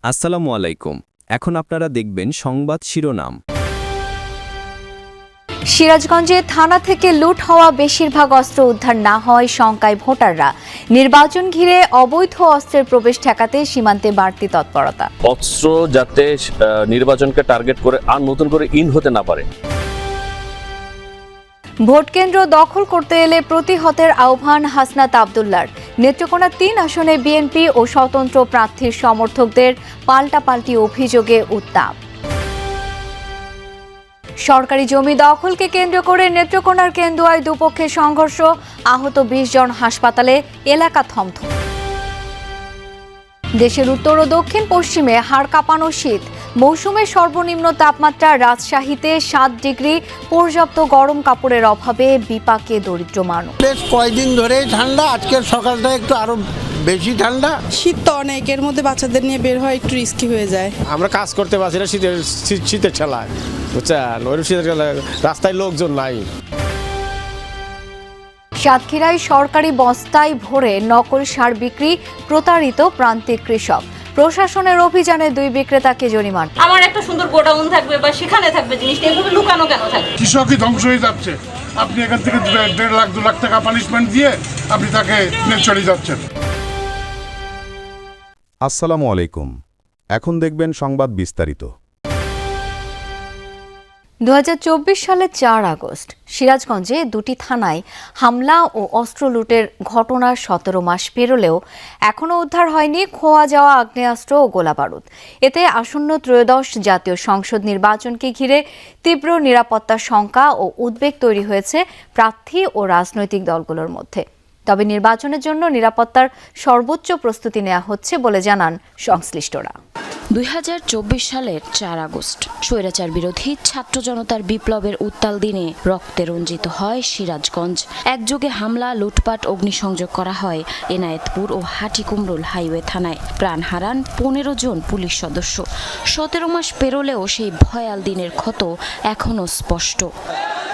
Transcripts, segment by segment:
আসসালামু আলাইকুম। এখন আপনারা দেখবেন সংবাদ শিরোনাম। সিরাজগঞ্জে থানা থেকে লুট হওয়া বেশিরভাগ অস্ত্র উদ্ধার না হওয়ায় শঙ্কায় ভোটাররা। নির্বাচন ঘিরে অবৈধ অস্ত্রের প্রবেশ ঠেকাতে সীমান্তে বাড়তি তৎপরতা। অস্ত্র যাতে নির্বাচনকে টার্গেট করে আর নতুন করে ইন হতে না পারে। ভোটকেন্দ্র দখল করতে এলে প্রতিহতের আহ্বান হাসনাত আবদুল্লাহর। নেত্রকোনা ৩ আসনে বিএনপি ও স্বতন্ত্র প্রার্থীর সমর্থকদের পাল্টাপাল্টি অভিযোগে উত্তাপ। সরকারি জমি দখলকে কেন্দ্র করে নেত্রকোনার কেন্দুয়ায় দুপক্ষের সংঘর্ষ, আহত ২০ জন, হাসপাতালে, এলাকা থমথম। দেশের উত্তর ও দক্ষিণ পশ্চিমে হাড় কাঁপানো শীত। মৌসুমের সর্বনিম্ন তাপমাত্রা রাজশাহীতে ৭ ডিগ্রি। পর্যাপ্ত গরম কাপড়ের অভাবে বিপাকে দরিদ্র মানুষ। বেশ কয়েকদিন ধরেই ঠান্ডা, আজকের সকালটা একটু আরো বেশি ঠান্ডা। শীত তো অনেক, এর মধ্যে বাচ্চাদের নিয়ে বের হয় একটু রিস্কি হয়ে যায়। আমরা কাজ করতে পারছি না শীতের ঠেলায়, বুঝছেন? ওই শীতের ঠেলায় রাস্তায় লোকজন নাই। সাতক্ষীরায় সরকারি বস্তায় ভরে নকল সার বিক্রি, প্রতারিত প্রান্তিক কৃষক। প্রশাসনের অভিযানে 2 বিক্রেতাকে জরিমানা। আমার একটা সুন্দর গোডাউন থাকবে বা সেখানে থাকবে জিনিসটা, এভাবে লুকানো কেন থাকবে? কৃষকই ধ্বংস হয়ে যাচ্ছে। আপনি এখান থেকে 1.5 লাখ 2 লাখ টাকা পানিশমেন্ট দিয়ে আপনি তাকে নিয়ে চলে যাচ্ছেন। আসসালামু আলাইকুম। এখন দেখবেন সংবাদ বিস্তারিত। 2024 সালের 4 আগস্ট সিরাজগঞ্জে 2টি থানায় হামলা ও অস্ত্র লুটের ঘটনার 17 মাস পেরোলেও এখনও উদ্ধার হয়নি খোয়া যাওয়া আগ্নেয়াস্ত্র ও গোলাবারুদ। এতে আসন্ন ত্রয়োদশ জাতীয় সংসদ নির্বাচনকে ঘিরে তীব্র নিরাপত্তার শঙ্কা ও উদ্বেগ তৈরি হয়েছে প্রার্থী ও রাজনৈতিক দলগুলোর মধ্যে। তবে নির্বাচনের জন্য নিরাপত্তার সর্বোচ্চ প্রস্তুতি নেওয়া হচ্ছে বলে জানান সংশ্লিষ্টরা। 2024 সালের 4 আগস্ট স্বৈরাচার বিরোধী ছাত্র জনতার বিপ্লবের উত্তাল দিনে রক্তে রঞ্জিত হয় সিরাজগঞ্জ। একযোগে হামলা, লুটপাট, অগ্নিসংযোগ করা হয় এনায়েতপুর ও হাটিকুমরুল হাইওয়ে থানায়। প্রাণ হারান 15 জন পুলিশ সদস্য। 17 মাস পেরোলেও সেই ভয়াল দিনের ক্ষত এখনও স্পষ্ট।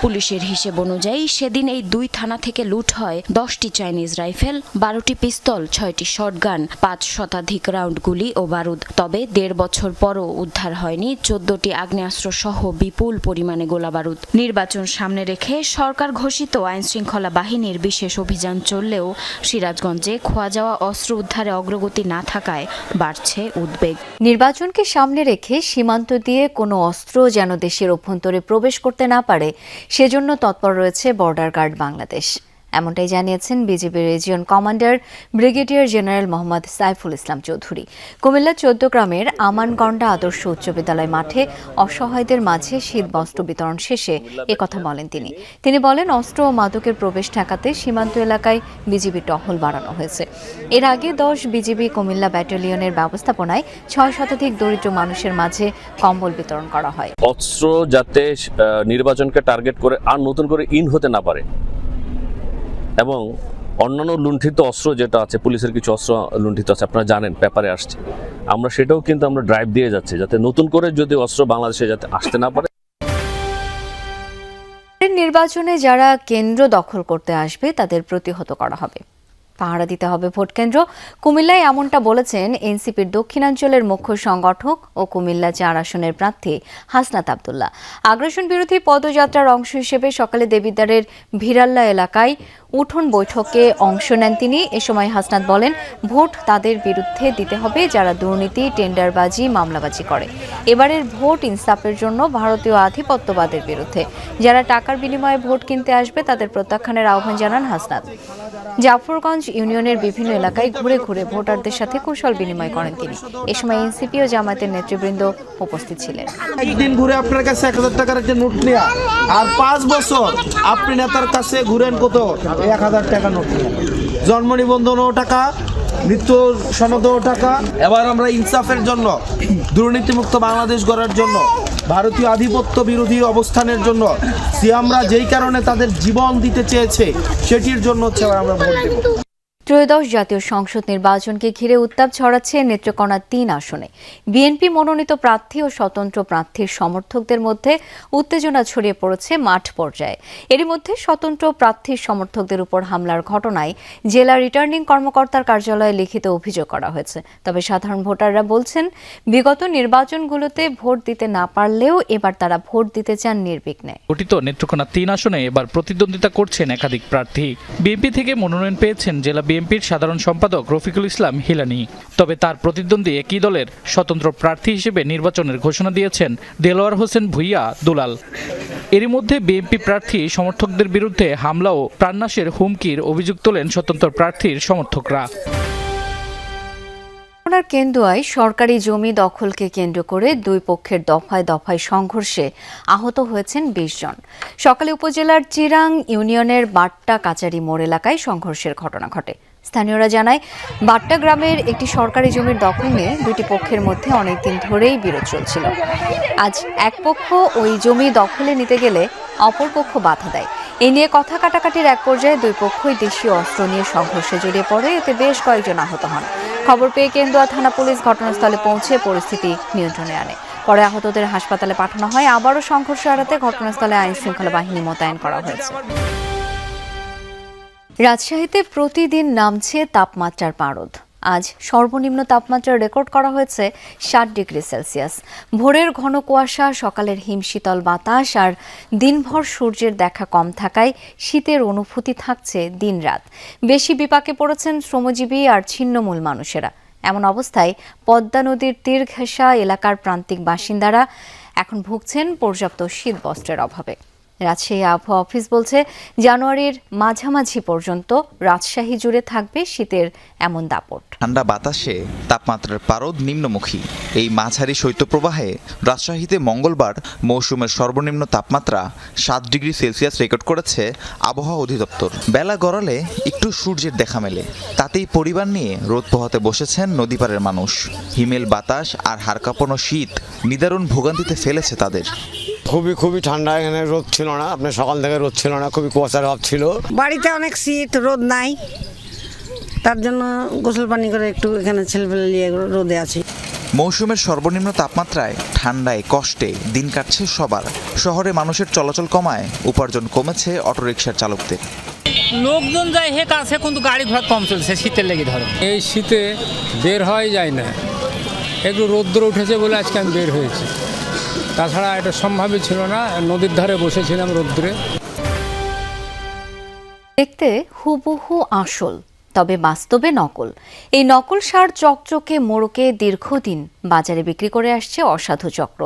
পুলিশের হিসেব অনুযায়ী সেদিন এই 2 থানা থেকে লুট হয় 10টি চাইনিজ রাইফেল, 12টি পিস্তল, 6টি শটগান, 5 শতাধিক রাউন্ড গুলি ও বারুদ। তবে 1.5 বছর পরও উদ্ধার হয়নি 14টি আগ্নেয়াস্ত্র সহ বিপুল পরিমাণে গোলাবারুদ। নির্বাচন সামনে রেখে সরকার ঘোষিত আইনশৃঙ্খলা বাহিনীর বিশেষ অভিযান চললেও সিরাজগঞ্জে খোয়া যাওয়া অস্ত্র উদ্ধারে অগ্রগতি না থাকায় বাড়ছে উদ্বেগ। নির্বাচনকে সামনে রেখে সীমান্ত দিয়ে কোনো অস্ত্র যেন দেশের অভ্যন্তরে প্রবেশ করতে না পারে, সেজন্য তৎপর রয়েছে বর্ডার গার্ড বাংলাদেশ। এমনটাই জানিয়েছেন BGB region commander brigadier general Mohammad Saiful Islam Chowdhury. Comilla 14 গ্রামের আমানগন্ডা আদর্শ উচ্চ বিদ্যালয় মাঠে অসহায়দের মাঝে শীত বস্ত্র বিতরণ শেষে একথা বলেন তিনি বলেন, অস্ত্র ও মাদকের প্রবেশ ঠেকাতে সীমান্ত এলাকায় বিজিবি টহল বাড়ানো হয়েছে। এর আগে 10 বিজিবি কুমিল্লা ব্যাটালিয়নের ব্যবস্থাপনায় 6 শতাধিক দরিদ্র মানুষের মাঝে কম্বল বিতরণ করা হয়। অস্ত্র যাতে নির্বাচনকে টার্গেট করে আর নতুন করে ইন হতে না পারে এবং অন্যান্য লুণ্ঠিত অস্ত্র যেটা আছে, পুলিশের কিছু অস্ত্র লুণ্ঠিত আছে, আপনারা জানেন, পেপারে আসছে। আমরা সেটাও কিন্তু আমরা ড্রাইভ দিয়ে যাচ্ছি যাতে নতুন করে যদি অস্ত্র বাংলাদেশে যাতে আসতে না পারে। নির্বাচনে যারা কেন্দ্র দখল করতে আসবে তাদের প্রতিহত করা হবে, পাহারা দিতে হবে ভোট কেন্দ্র। কুমিল্লায় এমনটা বলেছেন এনসিপির দক্ষিণাঞ্চলের মুখ্য সংগঠক ও কুমিল্লা 4 আসনের প্রার্থী হাসনাত আবদুল্লাহ। আগ্রাসন বিরোধী পদযাত্রার অংশ হিসেবে সকালে দেবিদ্বারের ভিরাল্লা এলাকায় উঠোন বৈঠকে অংশ নেন তিনি। এ সময় হাসনাত বলেন, ভোট তাদের বিরুদ্ধে দিতে হবে যারা দুর্নীতি, টেন্ডারবাজি, মামলাবাজি করে। এবারের ভোট ইনসাফের জন্য, ভারতীয় আধিপত্যবাদের বিরুদ্ধে। যারা টাকার বিনিময়ে ভোট কিনতে আসবে তাদের প্রত্যাখ্যানের আহ্বান জানান হাসনাত। জাফরগঞ্জ ইউনিয়নের বিভিন্ন এলাকায় ঘুরে ঘুরে ভোটারদের সাথে কুশল বিনিময় করেন তিনি। এ সময় এনসিপি ও জামায়াতের নেতৃবৃন্দ উপস্থিত ছিলেন। একদিন ঘুরে আপনার কাছে 1000 টাকার একটা নোট নেয়া, আর 5 বছর আপনি নেতার কাছে ঘুরেন কত 1000 টাকা নোট নেয়া, জন্ম নিবন্ধনও টাকা, মৃত্যু সনদও টাকা। এবার আমরা ইনসাফের জন্য, দুর্নীতিমুক্ত বাংলাদেশ গড়ার জন্য, ভারতীয় আধিপত্য বিরোধী অবস্থানের জন্য, সিয়ামরা যেই কারণে তাদের জীবন দিতে চেয়েছে সেটির জন্য হচ্ছে আমরা ভোট দেব। ত্রয়োদশ জাতীয় সংসদ নির্বাচনকে ঘিরে উত্তাপ ছড়াচ্ছে নেত্রকোনা ৩ আসনে। বিএনপি মনোনীত প্রার্থী ও স্বতন্ত্র প্রার্থীর সমর্থকদের মধ্যে উত্তেজনা ছড়িয়ে পড়েছে মাঠ পর্যায়ে। এরই মধ্যে স্বতন্ত্র প্রার্থীর সমর্থকদের উপর হামলার ঘটনায় জেলা রিটার্নিং কর্মকর্তার কার্যালয়ে লিখিত অভিযোগ করা হয়েছে। তবে সাধারণ ভোটাররা বলছেন, বিগত নির্বাচনগুলোতে ভোট দিতে না পারলেও এবার তারা ভোট দিতে চান নির্বিঘ্নে। গঠিত নেত্রকোনা ৩ আসনে এবার প্রতিদ্বন্দ্বিতা করছেন একাধিক প্রার্থী। বিএনপি থেকে মনোনয়ন পেয়েছেন জেলা বিএনপির সাধারণ সম্পাদক রফিকুল ইসলাম হিলানি। তবে তার প্রতিদ্বন্দ্বী একই দলের স্বতন্ত্র প্রার্থী হিসেবে নির্বাচনের ঘোষণা দিয়েছেন দেলোয়ার হোসেন ভূঁইয়া দুলাল। এরই মধ্যে বিএনপি প্রার্থী সমর্থকদের বিরুদ্ধে হামলা ও প্রাণনাশের হুমকির অভিযোগ তোলেন স্বতন্ত্র প্রার্থীর সমর্থকরা। কেন্দুয়ায় সরকারি জমি দখলকে কেন্দ্র করে দুই পক্ষের দফায় দফায় সংঘর্ষে আহত হয়েছেন ২০ জন। সকালে উপজেলার চিরাং ইউনিয়নের বাট্টা কাচারি মোড় এলাকায় সংঘর্ষের ঘটনা ঘটে। স্থানীয়রা জানায়, বাট্টা গ্রামের একটি সরকারি জমির দখল নিয়ে দুটি পক্ষের মধ্যে অনেকদিন ধরেই বিরোধ চলছিল। আজ এক পক্ষ ওই জমি দখলে নিতে গেলে অপর পক্ষ বাধা দেয়। এ নিয়ে কথা কাটাকাটির এক পর্যায়ে দুই পক্ষই দেশীয় অস্ত্র নিয়ে সংঘর্ষে জড়িয়ে পড়ে। এতে বেশ কয়েকজন আহত হন। খবর পেয়ে কেন্দুয়া থানা পুলিশ ঘটনাস্থলে পৌঁছে পরিস্থিতি নিয়ন্ত্রণে আনে। পরে আহতদের হাসপাতালে পাঠানো হয়। আবারও সংঘর্ষ এড়াতে ঘটনাস্থলে আইন শৃঙ্খলা বাহিনী মোতায়েন করা হয়েছে। রাজশাহীতে প্রতিদিন নামছে তাপমাত্রার পারদ। আজ সর্বনিম্ন তাপমাত্রা রেকর্ড করা হয়েছে ৭ ডিগ্রি সেলসিয়াস। ভোরের ঘন কুয়াশা, সকালের হিমশীতল বাতাস আর দিনভর সূর্যের দেখা কম থাকায় শীতের অনুভূতি থাকছে দিনরাত। বেশি বিপাকে পড়েছেন শ্রমজীবী আর ছিন্নমূল মানুষেরা। এমন অবস্থায় পদ্মা নদীর তীর ঘেঁষা এলাকার প্রান্তিক বাসিন্দারা এখন ভুগছেন পর্যাপ্ত শীতবস্ত্রের অভাবে। রাজশাহী আবহাওয়া অফিস বলছে, জানুয়ারির মাঝামাঝি পর্যন্ত রাজশাহী জুড়ে থাকবে শীতের এমন দাপট। ঠান্ডা বাতাসে তাপমাত্রার পারদ নিম্নমুখী। এই মাঝারি শৈত্যপ্রবাহে রাজশাহীতে মঙ্গলবার মৌসুমের সর্বনিম্ন তাপমাত্রা ৭ ডিগ্রি সেলসিয়াস রেকর্ড করেছে আবহাওয়া অধিদপ্তর। বেলা গড়ালে একটু সূর্যের দেখা মেলে, তাতেই পরিবার নিয়ে রোদ পোহাতে বসেছেন নদীপাড়ের মানুষ। হিমেল বাতাস আর হাড় কাঁপানো শীত নিদারুণ ভোগান্তিতে ফেলেছে তাদের। খুবই ঠান্ডা, এখানে রোদ ছিল না, আপনার সকাল থেকে রোদ ছিল না, খুবই কুয়াশার অভাব ছিল। বাড়িতে অনেক শীত, রোদ নাই, তার জন্য গোসল পানি করে একটু এখানে ছেলেপেলে নিয়ে রোদে আছি। মৌসুমের সর্বনিম্ন তাপমাত্রায় ঠান্ডায় কষ্টে দিন কাটছে সবার। শহরে মানুষের চলাচল কমায় উপার্জন কমেছে অটোরিকশার চালকদের। লোকজন যায় হে কাছে, কিন্তু গাড়ি ঘোড়া কম চলছে শীতের লেগে। ধরে এই শীতে বের হওয়াই যায় না, একটু রোদ্র উঠেছে বলে আজকে আমি বের হয়েছি, তাছাড়া এটা সম্ভবই ছিল না। নদীর ধারে বসেছিলাম রোদ্রে। দেখতে হুবহু আসল, তবে বাস্তবে নকল। এই নকল সার চকচকে মোড়কে দীর্ঘদিন বাজারে বিক্রি করে আসছে অসাধু চক্র।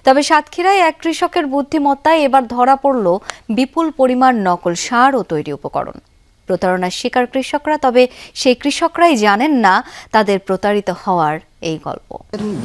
তবে সাতক্ষীরায় এক কৃষকের বুদ্ধিমত্তায় এবার ধরা পড়ল বিপুল পরিমাণ নকল সার ও তৈরি উপকরণ। প্রতারণার শিকার কৃষকরা, তবে সেই কৃষকরাই জানেন না তাদের প্রতারিত হওয়ার এই গল্প।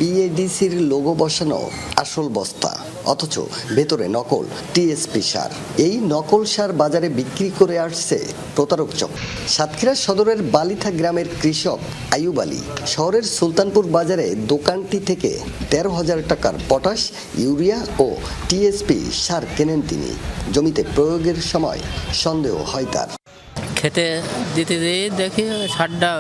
বিএডিসির লোগো বসানো আসল বস্তা, অথচ ভেতরে নকল টিএসপি সার। এই নকল সার বাজারে বিক্রি করে আসছে প্রতারক চক্র। সাতক্ষীরা সদরের বালিথা গ্রামের কৃষক আইয়ুব আলী শহরের সুলতানপুর বাজারে দোকানটি থেকে ১৩,০০০ টাকার পটাশ, ইউরিয়া ও টিএসপি সার কেনেন তিনি। জমিতে প্রয়োগের সময় সন্দেহ হয় তার। খেতে দিতে দেখি সারটা